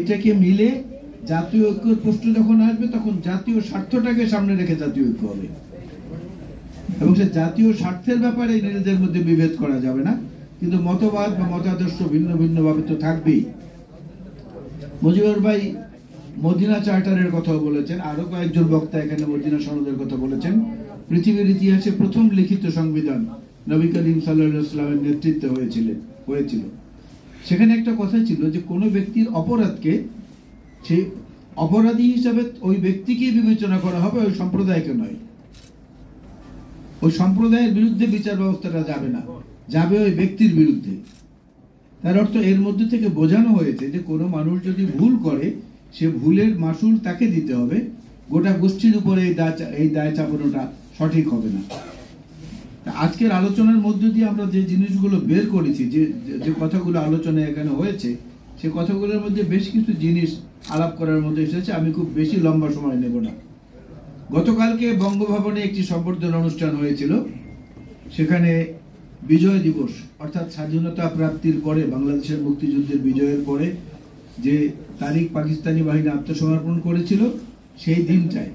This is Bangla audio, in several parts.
এটাকে মিলে জাতীয় ঐক্যের প্রশ্ন যখন আসবে তখন জাতীয় স্বার্থটাকে সামনে রেখে জাতীয় ঐক্য হবে, এবং সে জাতীয় স্বার্থের ব্যাপারে নিজেদের মধ্যে বিভেদ করা যাবে না। কিন্তু মতবাদ বা মতাদর্শ ভিন্ন ভিন্ন ভাবে তো থাকবেই। মুজিবুর ভাই মদিনা চার্টারের কথা বলেছেন, আরো কয়েকজন বক্তা এখানে মদিনা সনদের কথা বলেছেন। পৃথিবীর ইতিহাসে প্রথম লিখিত সংবিধান নবী করিম সাল্লাল্লাহু আলাইহি ওয়াসাল্লামের নেতৃত্বে হয়েছিল। সেখানে একটা কথা ছিল যে কোনো ব্যক্তির অপরাধকে সে অপরাধী হিসাবে ওই ব্যক্তিকে বিবেচনা করা হবে, ওই সম্প্রদায়কে নয়। ওই সম্প্রদায়ের বিরুদ্ধে বিচার ব্যবস্থাটা যাবে না, যাবে ওই ব্যক্তির বিরুদ্ধে। তার অর্থ এর মধ্যে থেকে বোঝানো হয়েছে যে কোনো মানুষ যদি ভুল করে সে ভুলের মাসুল তাকে দিতে হবে, গোটা গোষ্ঠীর উপরে এই দায় চাপানোটা সঠিক হবে না। আজকের আলোচনার মধ্য দিয়ে আমরা যে জিনিসগুলো বের করেছি, যে কথাগুলো আলোচনায় এখানে হয়েছে, সে কথাগুলোর মধ্যে বেশ কিছু জিনিস আলাপ করার মধ্যে এসেছে। আমি খুব বেশি লম্বা সময় নেব না। গতকালকে বঙ্গভবনে একটি সম্বর্ধনা অনুষ্ঠান হয়েছিল। সেখানে বিজয় দিবস অর্থাৎ স্বাধীনতা প্রাপ্তির পরে, বাংলাদেশের মুক্তিযুদ্ধের বিজয়ের পরে যে তারিখ পাকিস্তানি বাহিনী আত্মসমর্পণ করেছিল সেই দিনটায়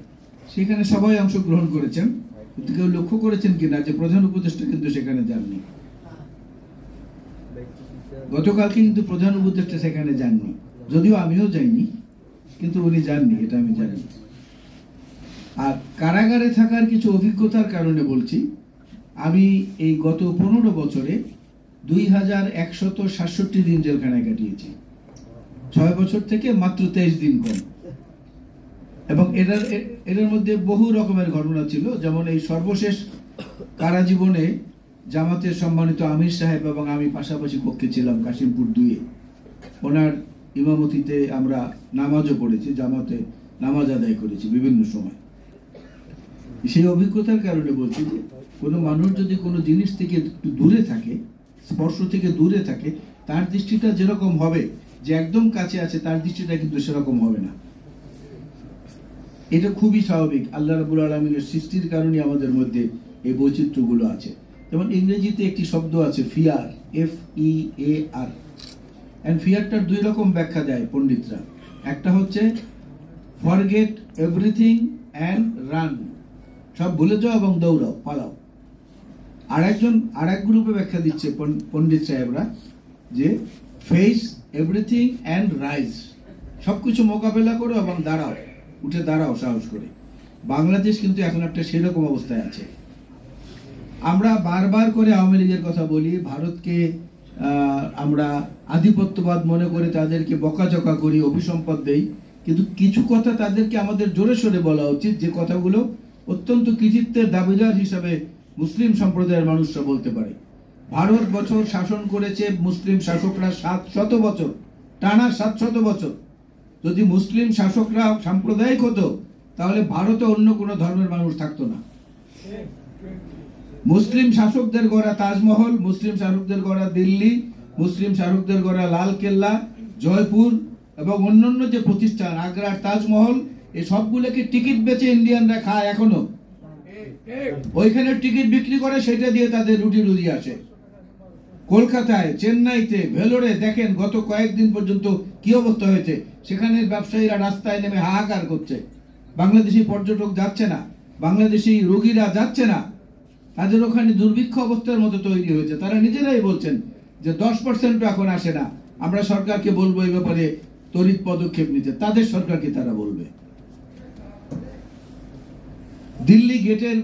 সেখানে সবাই অংশগ্রহণ করেছেন। কিন্তু কেউ লক্ষ্য করেছেন কিনা যে প্রধান উপদেষ্টা কিন্তু সেখানে যাননি। গতকালকে কিন্তু প্রধান উপদেষ্টা সেখানে যাননি, যদিও আমিও যাইনি, কিন্তু উনি যাননি, এটা আমি জানি। আর কারাগারে থাকার কিছু অভিজ্ঞতার কারণে বলছি, আমি এই গত 15 বছরে 2167 দিন জেলখানায় কাটিয়েছি। 6 বছর থেকে মাত্র 23 দিন কম। এবং এটার মধ্যে বহু রকমের ঘটনা ছিল। যেমন এই সর্বশেষ কারা জীবনে জামাতের সম্মানিত আমির সাহেব এবং আমি পাশাপাশি কক্ষে ছিলাম কাশিমপুর 2-এ। ওনার ইমামতিতে আমরা নামাজও পড়েছি, জামাতে নামাজ আদায় করেছি বিভিন্ন সময়। সেই অভিজ্ঞতার কারণে বলছি যে কোনো মানুষ যদি কোনো জিনিস থেকে একটু দূরে থাকে, স্পর্শ থেকে দূরে থাকে, তার দৃষ্টিটা যেরকম হবে, যে একদম কাছে আছে তার দৃষ্টিটা কিন্তু সেরকম হবে না। এটা খুবই স্বাভাবিক। আল্লাহ রাব্বুল আলামিনের সৃষ্টির কারণে আমাদের মধ্যে এই বৈচিত্র্যগুলো আছে। যেমন ইংরেজিতে একটি শব্দ আছে ফিয়ার, FEAR। এন্ড ফিয়ারটার 2 রকম ব্যাখ্যা দেয় পণ্ডিতরা। একটা হচ্ছে ফরগেট এভরিথিং অ্যান্ড রান, সব ভুলে যাও এবং দৌড়াও, পালাও। আরেক গ্রুপে ব্যাখ্যা দিচ্ছে পণ্ডিত সাহেবরা যে ফেস এভরিথিং অ্যান্ড রাইজ, সবকিছু মোকাবেলা করো এবং দাঁড়াও, উঠে দাঁড়াও সাহস করে। বাংলাদেশ কিন্তু এখন একটা সেরকম অবস্থায় আছে। আমরা বারবার করে আওয়ামী লীগের কথা বলি, ভারতকে আমরা আধিপত্যবাদ মনে করে তাদেরকে বকাঝকা করি, অভিসম্পদ দেই, কিন্তু কিছু কথা তাদেরকে আমাদের জোরে সোরে বলা উচিত, যে কথাগুলো অত্যন্ত কৃতিত্বের দাবিদার হিসাবে মুসলিম সম্প্রদায়ের মানুষরা বলতে পারে। ভারত বছর শাসন করেছে মুসলিম শাসকরা 700 বছর, টানা 700 বছর। যদি মুসলিম শাসকরা সাম্প্রদায়িক হতো তাহলে ভারতে অন্য কোনো ধর্মের মানুষ থাকতো না। মুসলিম শাসকদের গড়া তাজমহল, মুসলিম শাসকদের গড়া দিল্লি, মুসলিম শাসকদের গড়া লাল কেল্লা, জয়পুর এবং অন্যান্য যে প্রতিষ্ঠান, আগ্রার তাজমহল, এই সবগুলোকে টিকিট বেচে ইন্ডিয়ানরা খায় এখনো। ওইখানে টিকিট বিক্রি করে, সেটা দিয়ে তাদের রুটি রুজি আসে। কলকাতায়, চেন্নাইতে, ভেলোরে দেখেন গত কয়েকদিন পর্যন্ত কি অবস্থা হয়েছে। সেখানের ব্যবসায়ীরা রাস্তায় নেমে হাহাকার করছে। বাংলাদেশি পর্যটক যাচ্ছে না, বাংলাদেশি রোগীরা যাচ্ছে না। তাদের ওখানে দুর্ভিক্ষ অবস্থার মতো তৈরি হয়েছে। তারা নিজেরাই বলছেন যে 10% এখন আসে না, আমরা সরকারকে বলবো এই ব্যাপারে তড়িৎ পদক্ষেপ নিতে। তাদের সরকারকে তারা বলবে। দিল্লি গেটের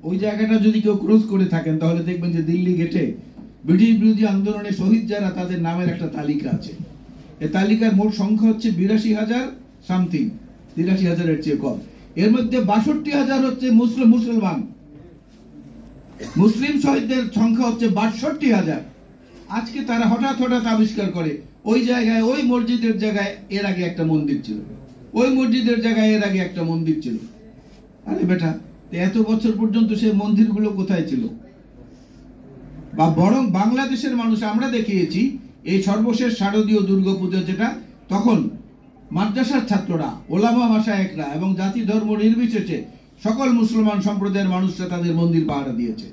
ওই জায়গাটা যদি কেউ ক্রস করে থাকেন তাহলে দেখবেন যে দিল্লি গেটে ব্রিটিশ বিরোধী আন্দোলনে শহীদ যারা, তাদের নামের একটা তালিকা আছে। এই তালিকার মোট সংখ্যা হচ্ছে 82,000 সামথিং, 83,000-এর চেয়ে কম। এর মধ্যে 62,000 হচ্ছে মুসলমান। মুসলিম শহীদদের সংখ্যা হচ্ছে 62,000। আজকে তারা হঠাৎ আবিষ্কার করে ওই জায়গায়, ওই মসজিদের জায়গায় এর আগে একটা মন্দির ছিল, ওই মসজিদের জায়গায় এর আগে একটা মন্দির ছিল। আরে বেটা, এত বছর পর্যন্ত সেই মন্দিরগুলো কোথায় ছিল? বা বরং বাংলাদেশের মানুষ আমরা দেখিয়েছি এই সর্বশেষ শারদীয় দুর্গাপূজা যেটা, তখন মাদ্রাসার ছাত্ররা, ওলামা মাশায়েখরা এবং জাতি ধর্ম নির্বিশেষে সকল মুসলমান সম্প্রদায়ের মানুষরা তাদের মন্দির পাহারা দিয়েছে।